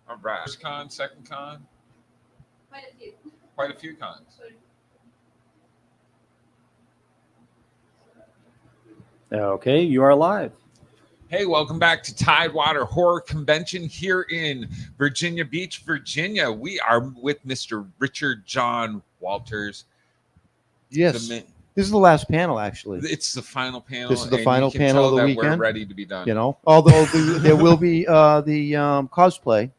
All right. First con, second con? Quite a few. Quite a few cons. Okay, you are live. Hey, welcome back to Tidewater Horror Convention here in Virginia Beach, Virginia. We are with Mr. Richard John Walters. Yes. This is the last panel, actually. It's the final panel. This is the final panel of the weekend. We're ready to be done. You know, although there will be the cosplay.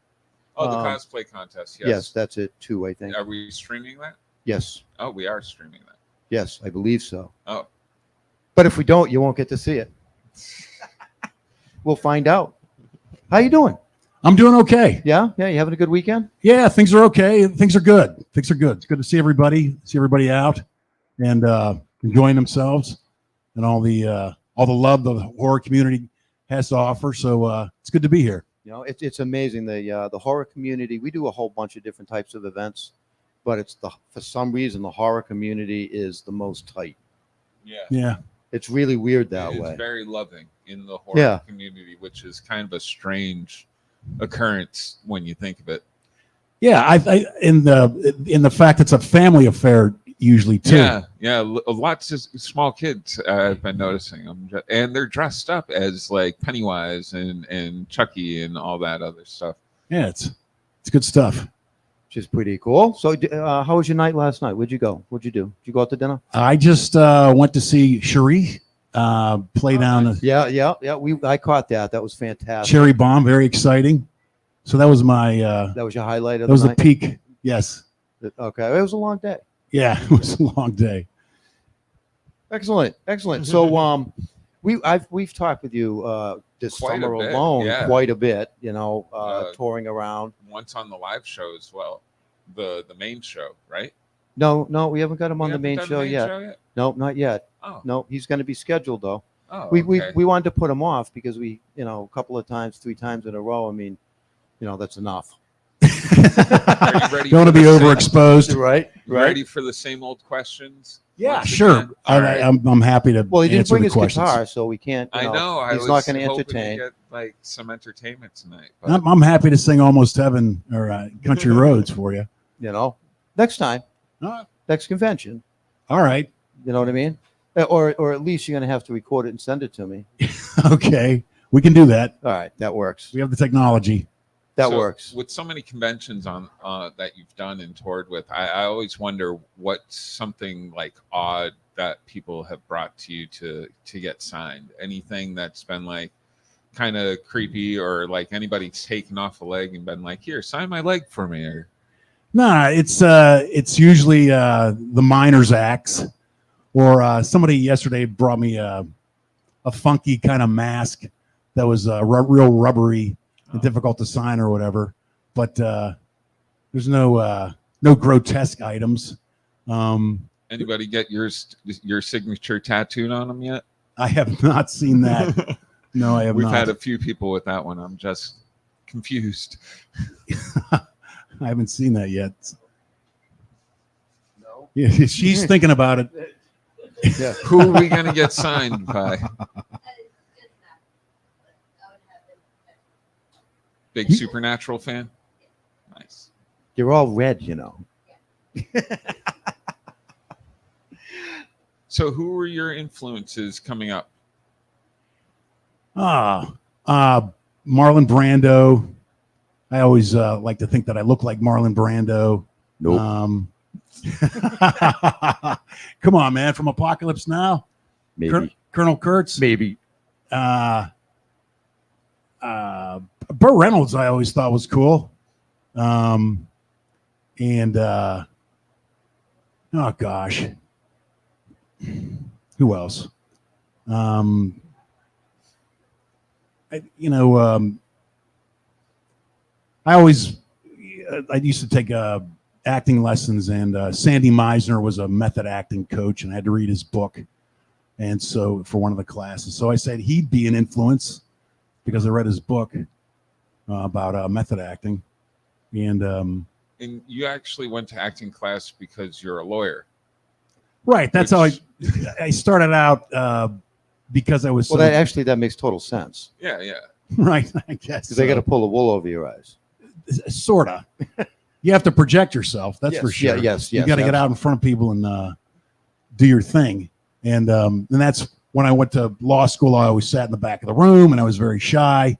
Oh, the cosplay contest. Yes. Yes, that's it too, I think. Are we streaming that? Yes. Oh, we are streaming that. Yes, I believe so. Oh. But if we don't, you won't get to see it. We'll find out. How you doing? I'm doing okay. Yeah? Yeah, you having a good weekend? Yeah, things are okay. Things are good. Things are good. It's good to see everybody out and enjoying themselves and all the love the horror community has to offer. So it's good to be here. You know, it's amazing. The horror community, we do a whole bunch of different types of events, but for some reason the horror community is the most tight. Yeah. Yeah. It's really weird that way. It's very loving in the horror community, which is kind of a strange occurrence when you think of it. Yeah, I in the fact it's a family affair usually too. Yeah, lots of small kids I've been noticing them, and they're dressed up as like Pennywise and Chucky and all that other stuff. Yeah, it's good stuff. Which is pretty cool. So, how was your night last night? Where'd you go? What'd you do? Did you go out to dinner? I just went to see Cherie play down. Nice. Yeah. I caught that. That was fantastic. Cherry Bomb, very exciting. So that was my. That was your highlight of the night? That was the peak. Yes. Okay, it was a long day. Yeah, it was a long day. Excellent. So, we've talked with you this summer alone quite a bit. You know, touring around. Once on the live show as well, the main show, right? No, we haven't got him on the main show yet. No, not yet. Oh. No, he's going to be scheduled though. Oh, we wanted to put him off because we, a couple of times, 3 times in a row. I mean, that's enough. Are you ready? Don't want to be overexposed, right? Ready for the same old questions? Yeah, sure. I'm happy to. Well, he didn't bring his questions. guitar, so we can't. I know. He's not going to entertain. To get some entertainment tonight. I'm happy to sing "Almost Heaven" or "Country Roads" for you. Next time, next convention. All right. You know what I mean? Or at least you're going to have to record it and send it to me. Okay, we can do that. All right, that works. We have the technology. That works. With so many conventions on that you've done and toured with, I always wonder what's something like odd that people have brought to you to get signed. Anything that's been like kind of creepy, or like anybody's taken off a leg and been like, "Here, sign my leg for me." Or nah, it's usually the miners acts, or somebody yesterday brought me a funky kind of mask that was real rubbery. And difficult to sign or whatever, but there's no grotesque items. Anybody get your signature tattooed on them yet? I have not seen that. No, I have not. We've had a few people with that one. I'm just confused. I haven't seen that yet. No. Yeah, she's thinking about it. Yeah. Who are we gonna get signed by? Big Supernatural fan? Nice. You're all red, So who were your influences coming up? Marlon Brando. I always like to think that I look like Marlon Brando. Nope. Come on, man. From Apocalypse Now? Maybe. Colonel Kurtz? Maybe. Burt Reynolds, I always thought was cool. Oh gosh, who else? I used to take acting lessons, and Sandy Meisner was a method acting coach, and I had to read his book, and so for one of the classes, so I said he'd be an influence because I read his book about method acting, and you actually went to acting class because you're a lawyer, right? That's how I started out because I was. Well, that makes total sense. Yeah. Right, I guess. Because they got to pull the wool over your eyes. Sorta. You have to project yourself. That's for sure. Yes. You got to get out in front of people and do your thing. And that's when I went to law school. I always sat in the back of the room, and I was very shy.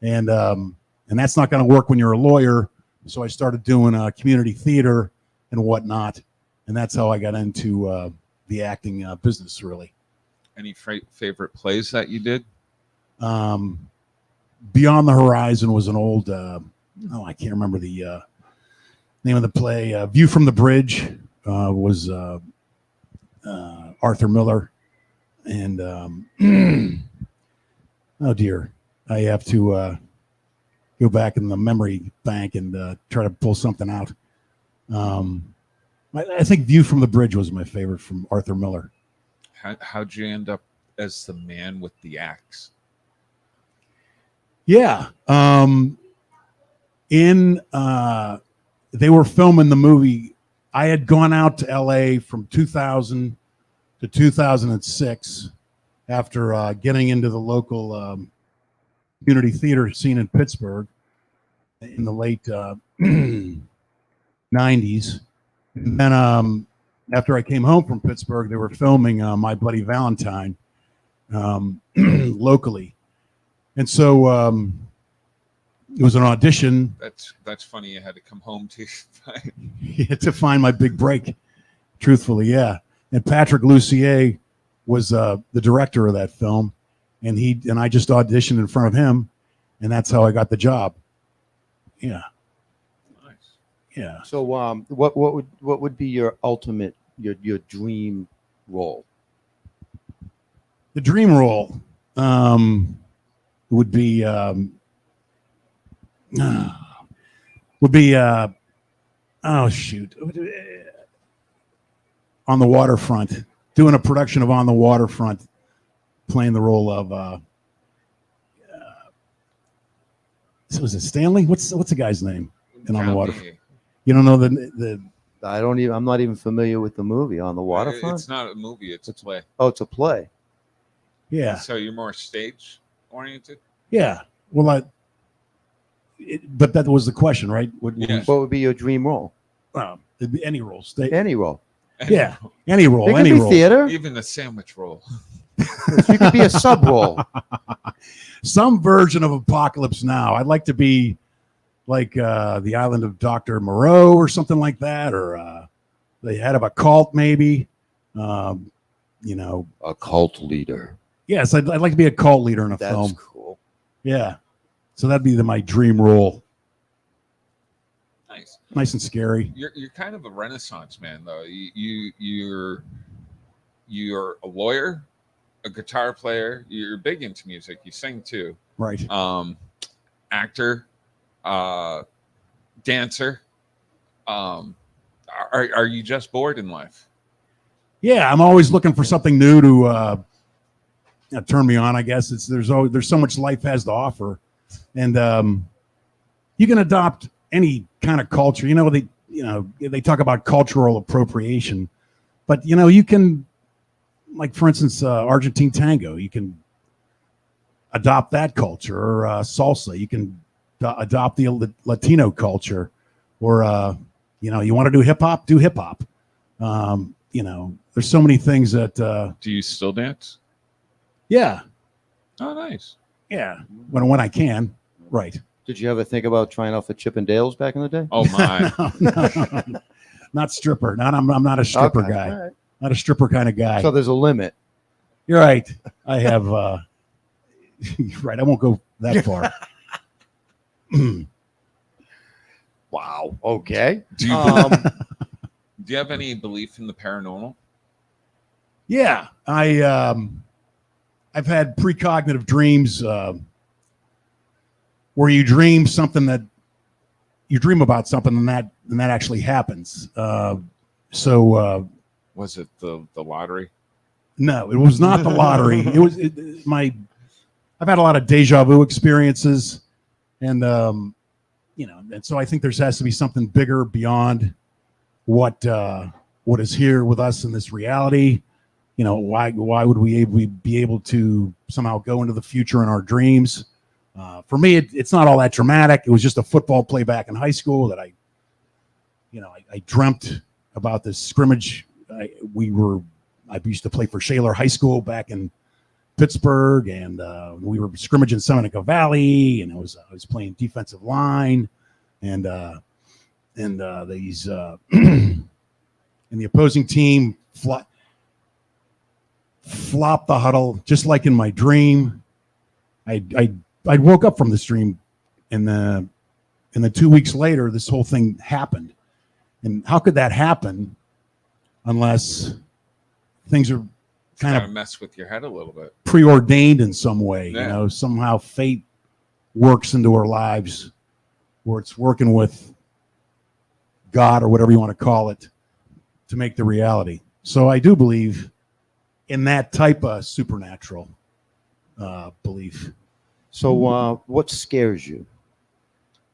And that's not going to work when you're a lawyer. So I started doing community theater and whatnot, and that's how I got into the acting business. Really. Any favorite plays that you did? Beyond the Horizon was an old. I can't remember the name of the play. View from the Bridge was Arthur Miller, and oh dear, I have to go back in the memory bank and try to pull something out. I think View from the Bridge was my favorite from Arthur Miller. How'd you end up as the man with the axe? Yeah. They were filming the movie. I had gone out to LA from 2000 to 2006 after getting into the local community theater scene in Pittsburgh in the late 90s. And then after I came home from Pittsburgh, they were filming My Bloody Valentine locally. And so it was an audition. That's funny. You had to come home to find my big break. Truthfully, yeah. And Patrick Lussier was the director of that film, and I just auditioned in front of him, and that's how I got the job. Yeah. Nice. Yeah. So what would be your ultimate your dream role? The dream role would be oh shoot, On the Waterfront, doing a production of On the Waterfront, playing the role of was it Stanley? What's the guy's name in On the Waterfront? You don't know the I'm not even familiar with the movie On the Waterfront. It's not a movie, it's a play. Oh, it's a play. Yeah. So you're more stage oriented? Yeah. Well, but that was the question, right? What would be your dream role? It'd be any role. Any role. Yeah, any role. It could any be role. Theater. Even a sandwich roll. You could be a sub role. Some version of Apocalypse Now. I'd like to be like the island of Dr. Moreau or something like that, or the head of a cult, maybe. A cult leader. Yes, I'd like to be a cult leader in a film. That's cool. Yeah. So that'd be my dream role. Nice. Nice and scary. You're kind of a Renaissance man, though. You're a lawyer, a guitar player. You're big into music. You sing too. Right. Actor, dancer. Are you just bored in life? Yeah, I'm always looking for something new to turn me on. I guess there's so much life has to offer, and you can adopt any kind of culture. They talk about cultural appropriation, but you can, like for instance, Argentine tango. You can adopt that culture, or salsa. You can adopt the Latino culture, or you want to do hip hop, do hip hop. There's so many things that. Do you still dance? Yeah. Oh, nice. Yeah, when I can. Right. Did you ever think about trying out for Chippendales back in the day? Oh my! No. Not stripper. I'm not a stripper guy. Right. Not a stripper kind of guy. So there's a limit. You're right. I have. You're right. I won't go that far. Wow. Okay. Do you have any belief in the paranormal? Yeah, I've had precognitive dreams where you dream something that you dream about something and that actually happens. Was it the lottery? No, it was not the lottery. I've had a lot of deja vu experiences, and and so I think there has to be something bigger beyond what is here with us in this reality. Why would we be able to somehow go into the future in our dreams? For me, it's not all that dramatic. It was just a football play back in high school that I dreamt about this scrimmage. I used to play for Shaler High School back in Pittsburgh, and we were scrimmaging Seneca Valley, and I was playing defensive line, and these and the opposing team flopped the huddle just like in my dream. I woke up from this dream, and then 2 weeks later, this whole thing happened. And how could that happen unless things are kind of mess with your head a little bit, preordained in some way? Yeah. Somehow fate works into our lives, where it's working with God or whatever you want to call it to make the reality. So I do believe in that type of supernatural belief. So what scares you?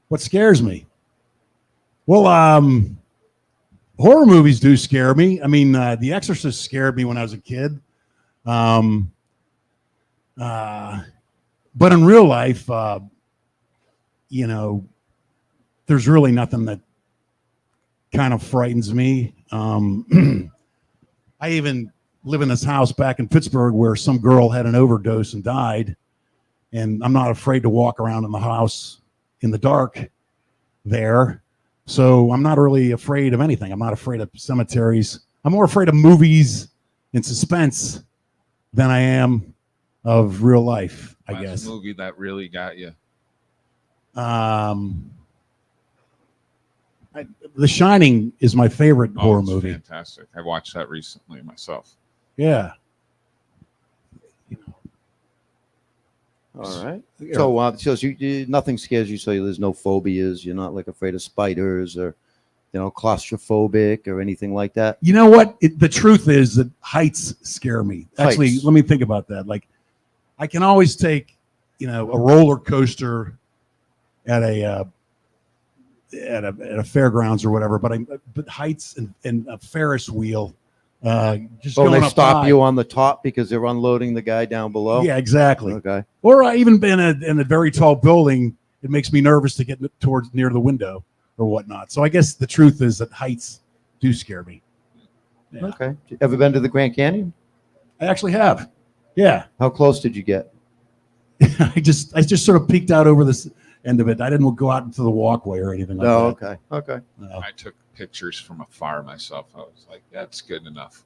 What scares me? Well, horror movies do scare me. I mean, The Exorcist scared me when I was a kid. But in real life, there's really nothing that kind of frightens me. I even live in this house back in Pittsburgh where some girl had an overdose and died. And I'm not afraid to walk around in the house in the dark there. So I'm not really afraid of anything. I'm not afraid of cemeteries. I'm more afraid of movies and suspense than I am of real life, I guess. A movie that really got you. The Shining is my favorite horror movie. Fantastic. I watched that recently myself. Yeah. All right. So, nothing scares you. So there's no phobias. You're not like afraid of spiders or, claustrophobic or anything like that. You know what? The truth is that heights scare me. Actually, Heights. let me think about that. Like, I can always take, a roller coaster at a fairgrounds or whatever, but heights and a Ferris wheel. Just Oh, going they up stop high. you on the top because they're unloading the guy down below? Yeah, exactly. Okay. Or I even been in a very tall building. It makes me nervous to get towards near the window or whatnot. So I guess the truth is that heights do scare me. Yeah. Okay. Ever been to the Grand Canyon? I actually have. Yeah. How close did you get? I just sort of peeked out over this end of it. I didn't go out into the walkway or anything like No. that. Okay. No. I took pictures from afar myself. I was like, that's good enough.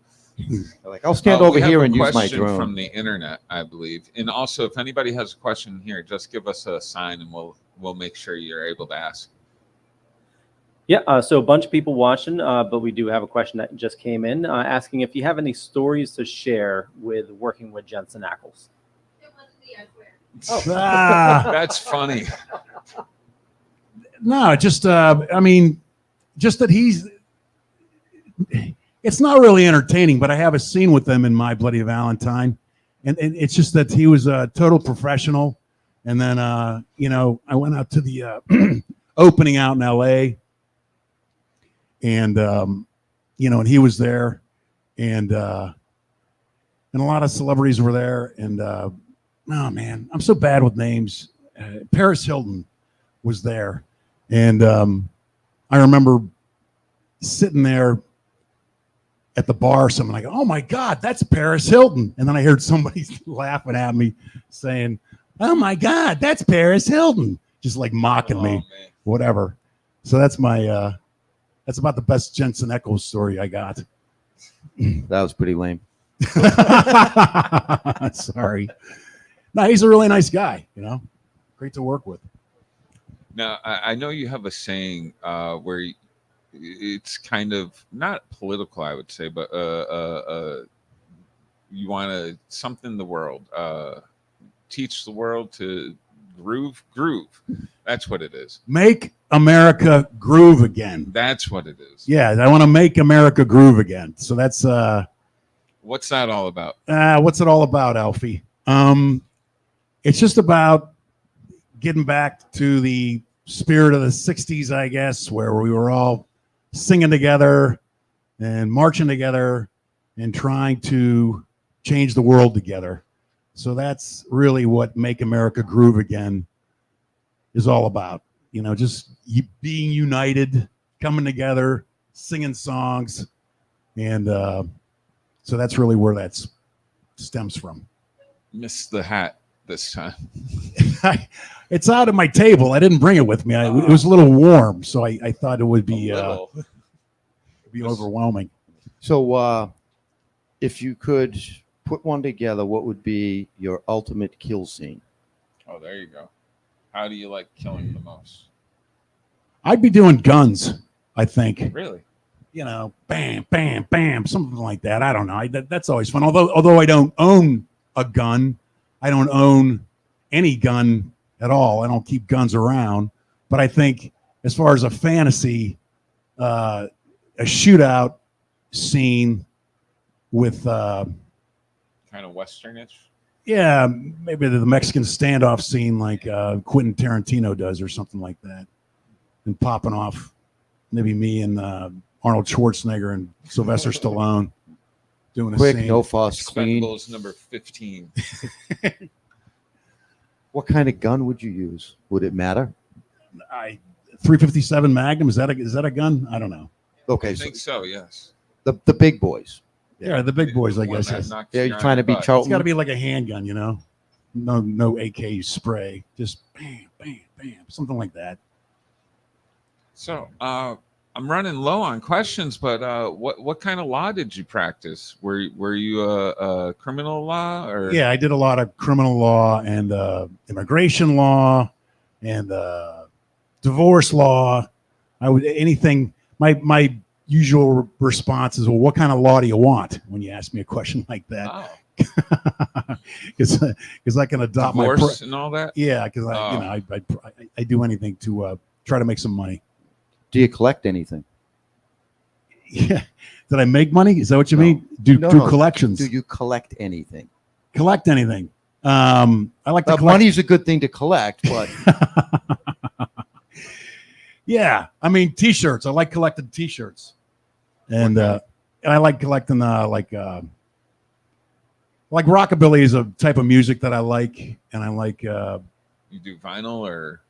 Like, I'll stand over We have here a and use my question drone. from the internet, I believe. And also, if anybody has a question here, just give us a sign and we'll make sure you're able to ask. Yeah, so a bunch of people watching, but we do have a question that just came in asking if you have any stories to share with working with Jensen Ackles. It wasn't the Edward. That's funny. No, just just that it's not really entertaining, but I have a scene with them in My Bloody Valentine, and it's just that he was a total professional. And then I went out to the opening out in LA, and and he was there, and a lot of celebrities were there, and oh man, I'm so bad with names. Paris Hilton was there, and I remember sitting there at the bar, someone like, "Oh my God, that's Paris Hilton!" And then I heard somebody laughing at me, saying, "Oh my God, that's Paris Hilton!" Just like mocking me, man. whatever. So that's my that's about the best Jensen Ackles story I got. That was pretty lame. Sorry. No, he's a really nice guy. Great to work with. Now, I know you have a saying where it's kind of not political, I would say, but you want to something the world, teach the world to groove. That's what it is. Make America groove again. That's what it is. Yeah, I want to make America groove again. So that's What's that all about? what's it all about, Alfie? It's just about getting back to the spirit of the 60s, I guess, where we were all singing together and marching together and trying to change the world together. So that's really what Make America Groove Again is all about. Just being united, coming together, singing songs, and so that's really where that stems from. Missed the hat this time. It's out at my table. I didn't bring it with me. It was a little warm, so I thought it would be overwhelming. So, if you could put one together, what would be your ultimate kill scene? Oh, there you go. How do you like killing the most? I'd be doing guns, I think. Really? Bam, bam, bam, something like that. I don't know. That's always fun. Although I don't own a gun, I don't own any gun at all. I don't keep guns around. But I think as far as a fantasy, a shootout scene with kind of westernish. Yeah, maybe the Mexican standoff scene like Quentin Tarantino does or something like that, and popping off maybe me and Arnold Schwarzenegger and Sylvester Stallone doing a quick, scene. no fuss, clean. Expendables number 15. What kind of gun would you use? Would it matter? 357 Magnum, is that a gun? I don't know. Okay, I think so. Yes. The big boys. Yeah, the big boys, I guess. Yeah, you're trying to be It's Charlton. got to be like a handgun, No AK spray, just bam, bam, bam, something like that. So I'm running low on questions, but what kind of law did you practice? Were you a criminal law or? Yeah, I did a lot of criminal law and immigration law and divorce law. I would anything. My usual response is, well, what kind of law do you want when you ask me a question like that? Because I can adopt divorce and all that. Yeah, because I do anything to try to make some money. Do you collect anything? Yeah. Did I make money? Is that what you mean? Do collections? Do you collect anything? Collect anything? I like to collect. Money's a good thing to collect, but yeah, I mean T-shirts. I like collecting T-shirts, and I like collecting like rockabilly is a type of music that I like, and I like. You do vinyl or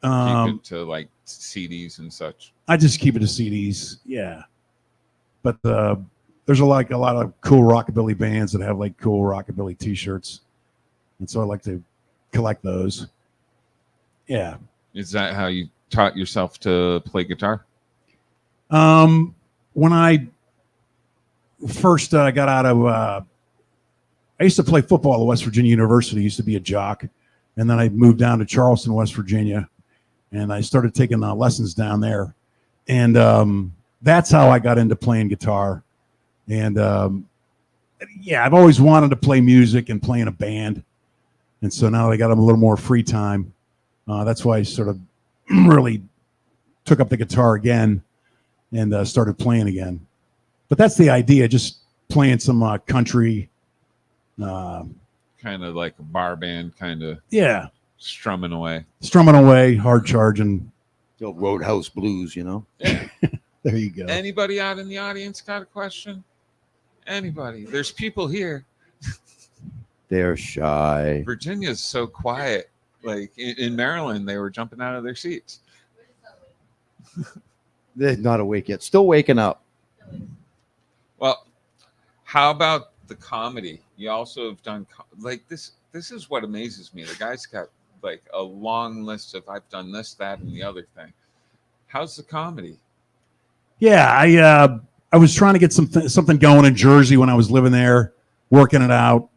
keep it to like CDs and such? I just keep it to CDs, yeah. But there's a lot of cool rockabilly bands that have like cool rockabilly T-shirts, and so I like to collect those. Yeah. Is that how you taught yourself to play guitar? When I first got out of, I used to play football at West Virginia University. I used to be a jock, and then I moved down to Charleston, West Virginia, and I started taking lessons down there, and that's how I got into playing guitar. And yeah, I've always wanted to play music and play in a band, and so now I got a little more free time. That's why I sort of really took up the guitar again and started playing again. But that's the idea, just playing some country. Kind of like a bar band, kind of. Yeah. Strumming away, hard charging. The old Roadhouse blues, Yeah. There you go. Anybody out in the audience got a question? Anybody? There's people here. They're shy. Virginia's so quiet. Like in Maryland, they were jumping out of their seats. They're not awake yet. Still waking up. Well, how about the comedy? You also have done like this. This is what amazes me. The guy's got like a long list of I've done this, that, and the other thing. How's the comedy? Yeah, I was trying to get something going in Jersey when I was living there, working it out.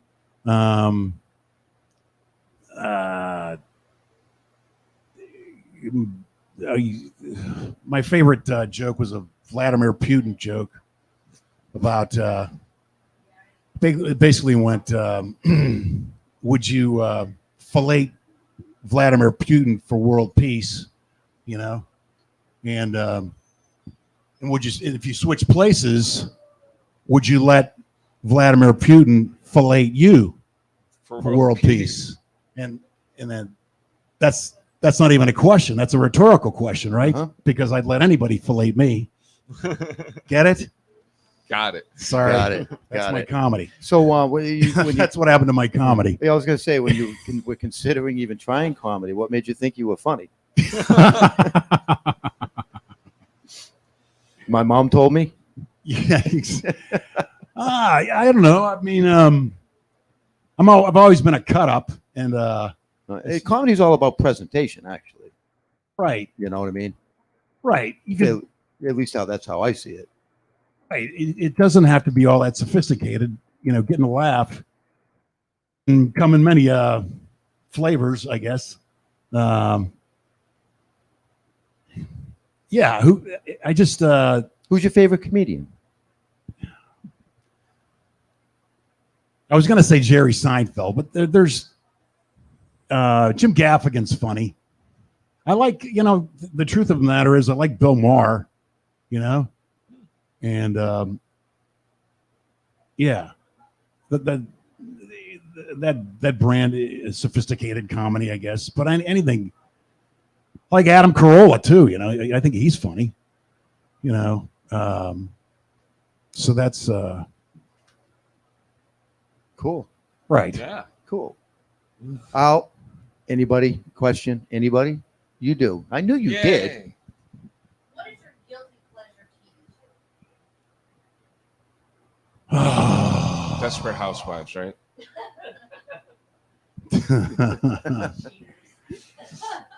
My favorite joke was a Vladimir Putin joke about basically went, would you fillet Vladimir Putin for world peace, and would you, if you switch places, would you let Vladimir Putin fillet you for world peace? And then that's not even a question. That's a rhetorical question, right? Uh-huh. Because I'd let anybody fillet me. Get it? Got it. Sorry. Got it. That's Got my it. comedy. So when you That's what happened to my comedy. I was going to say, when you were considering even trying comedy, what made you think you were funny? My mom told me. Yeah. I don't know. I mean, I've always been a cut up, and Comedy is all about presentation, actually. right, You know what I mean? right. You can, At least that's how I see it. right. It doesn't have to be all that sophisticated. You know, getting a laugh and come in many flavors, I guess. Yeah. Who's your favorite comedian? I was going to say Jerry Seinfeld, but there's Jim Gaffigan's funny. I like, the truth of the matter is I like Bill Maher, and yeah, that brand is sophisticated comedy, I guess. But anything like Adam Carolla too, I think he's funny, so that's Cool. right. Yeah. Cool. Al, anybody? Question? Anybody? You do. I knew you did. What is your guilty pleasure TV show? Desperate Housewives, right?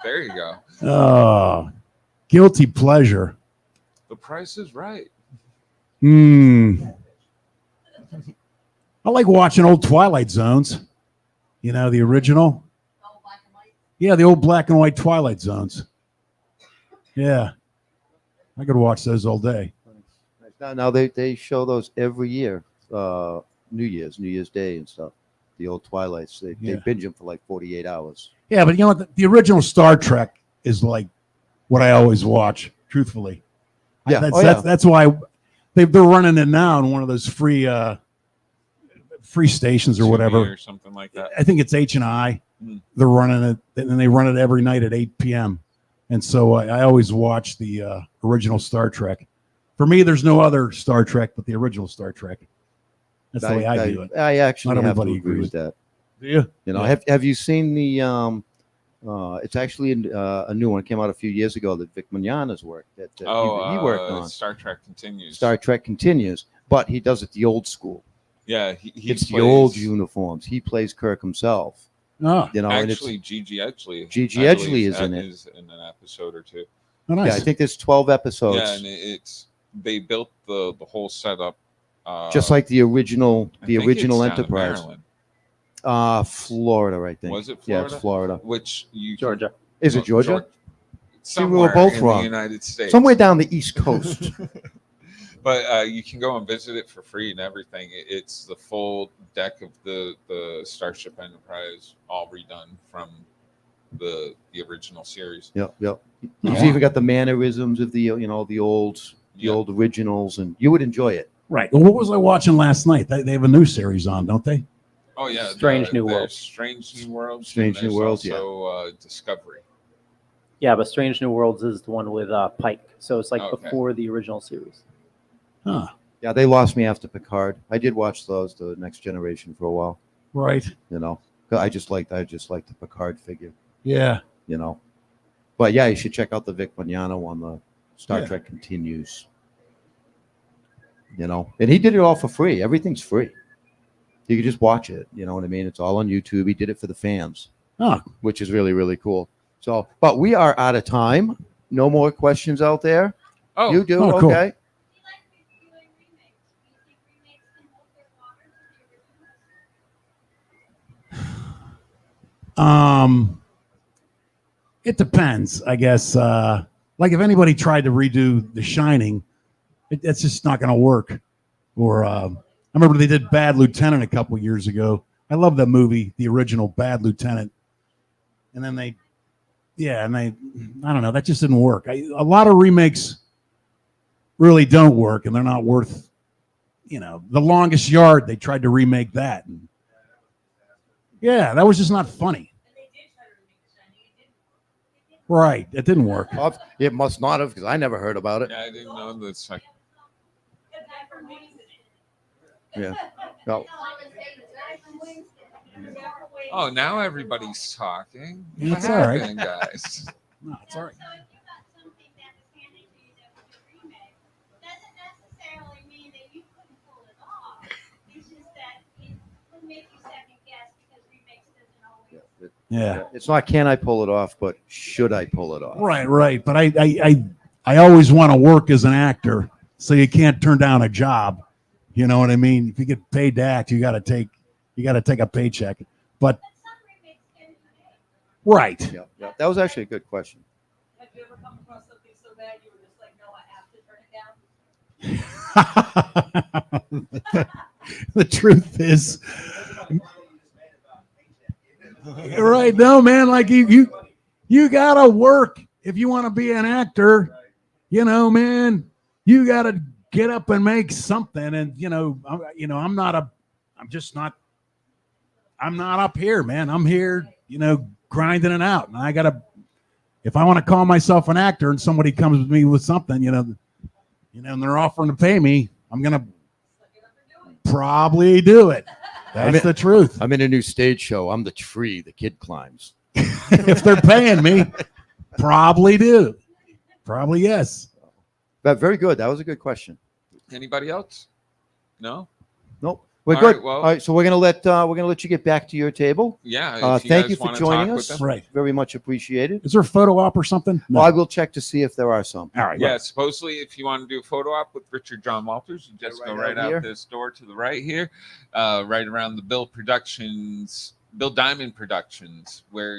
There you go. Oh, guilty pleasure. The Price is Right. I like watching old Twilight Zones. The original. Oh, black and white. Yeah, the old black and white Twilight Zones. Yeah, I could watch those all day. Now they show those every year. New Year's Day and stuff. The old Twilights. They binge them for like 48 hours. Yeah, but the original Star Trek is like what I always watch. Truthfully, Yeah, that's why they're running it now on one of those free stations or whatever, or something like that. I think it's H&I. They're running it, and they run it every night at 8 p.m. And so I always watch the original Star Trek. For me, there's no other Star Trek but the original Star Trek. That's the way I do it. I actually Not have to everybody agree agrees. with that. Do you? Have you seen the? It's actually a new one. It came out a few years ago. That Vic Mignogna's work that he worked on. Star Trek Continues. Star Trek Continues, but he does it the old school. Yeah, It's the old uniforms. He plays Kirk himself. Oh, Actually, Gigi Edgley. Gigi Edgley is in in an episode or two. oh, nice. Yeah, I think there's 12 episodes. Yeah, and they built the whole setup. Just like the original I think original it's down in Enterprise. Maryland. Florida, I think. Was it Yeah, Florida? it's Florida. Which you Georgia. Is it Georgia? See, we were Somewhere both in wrong. the United States. Somewhere down the East Coast. But you can go and visit it for free and everything. It's the full deck of the Starship Enterprise, all redone from the original series. Yep. He's even got the mannerisms of the the old originals, and you would enjoy it. Right. Well, what was I watching last night? They have a new series on, don't they? Oh yeah, Strange New Worlds. Strange New Worlds. Strange and New Worlds, there's also, Discovery. Yeah, but Strange New Worlds is the one with Pike. So it's like Okay. before the original series. Huh. Yeah, they lost me after Picard. I did watch those, the Next Generation, for a while. Right. I just like the Picard figure. Yeah. But yeah, you should check out the Vic Mignogna one. The Star Trek Continues. And he did it all for free. Everything's free. You can just watch it. You know what I mean? It's all on YouTube. He did it for the fans, which is really, really cool. So, but we are out of time. No more questions out there. Oh, You do? Oh, cool. Okay. It depends, I guess. Like if anybody tried to redo The Shining, it's just not going to work. Or I remember they did Bad Lieutenant a couple years ago. I love that movie, the original Bad Lieutenant. And then I don't know, that just didn't work. A lot of remakes really don't work, and they're not worth, The Longest Yard, they tried to remake that. And, yeah, that was just not funny. Right, it didn't work. It must not have, because I never heard about it. Yeah, I didn't know this. Yeah. No. Oh, now everybody's talking. What It's all right. happened, guys? No, it's all right. So if you got something that was handed to you that was a remake, doesn't necessarily mean that you couldn't pull it off. It's just that it would make you second guess because remakes doesn't always. Yeah. It's not can I pull it off, but should I pull it off? Right. But I always want to work as an actor, so you can't turn down a job. You know what I mean? If you get paid to act, you got to take a paycheck. But But some remakes can be made. right. Yeah. That was actually a good question. Have you ever come across something so bad you were just like, no, I have to turn it down? The truth is, right? No, man. Like you gotta work if you want to be an actor. You know, man. You gotta get up and make something. And I'm not up here, man. I'm here, grinding it out. And if I want to call myself an actor and somebody comes with me with something, and they're offering to pay me, I'm going to probably do it. That's the truth. I'm in a new stage show. I'm the tree the kid climbs. If they're paying me, probably do. Probably yes. But very good. That was a good question. Anybody else? No. Nope. We're All good. right, well- All right. So we're gonna let you get back to your table. Yeah. If Thank guys you for wanna joining talk us. with them. Right. Very much appreciated. Is there a photo op or something? No. I will check to see if there are some. All right. Yeah, supposedly if you want to do a photo op with Richard John Walters, you just Right go out right here. out this door to the right here, right around the Bill Diamond Productions, where